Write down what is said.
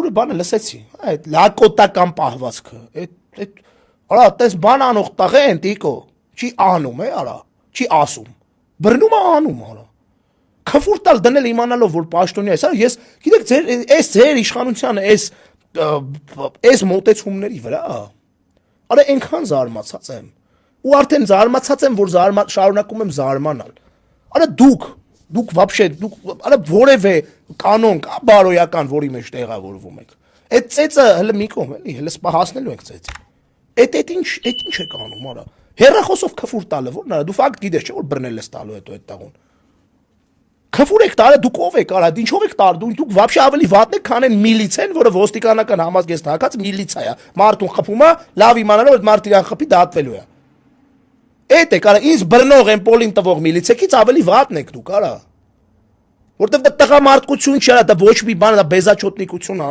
բոլորը բանը լսեցի, այդ լակոտական պահվածքը, այդ արա, տես բան անող տղեն տիկո, չի անում է, արա, չի ասում, բռնում է անում, արա, քֆուր տալ դնել իմանալով, որ պաշտոնյա է, ես, գիտեք, ձեր իշխանության այս մոտեցումների վրա, արա, այնքան զարմացած եմ, ու արդեն զարմացած եմ, որ շարունակում եմ զարմանալ, արա, դուք վաբշե, արա, որևէ կանոն կա բարոյական, որի մեջ տեղավորվում եք, այդ ծեծը հլը մի կողմ էլի, հլը սպահասնելու եք ծեծը, այդ ինչ եք անում, արա, հեռախոսով քֆուր տալը, որ նրա, դու ֆակտ գիտես չէ, որ բռնել ես տալու հետո այդ տաղուն, քֆուր եք տարը, դուք ով եք, արա, ինչով եք տար, դուք վաբշե ավելի վատն եք, քան են միլիցեն, որը ոստիկանական համազգեստ հակած միլիցա է, մարդուն խփում է, լավ իմանալով այդ մարդը իրան խփի դատվելու է, այդ եք, արա, ինձ բռնող են պոլին տվող միլիցեքից ավելի վատն եք դուք, արա, որտեվ դա տղամարդկություն չէ, դա ոչ մի բան, դա բեզաչոտնիկություն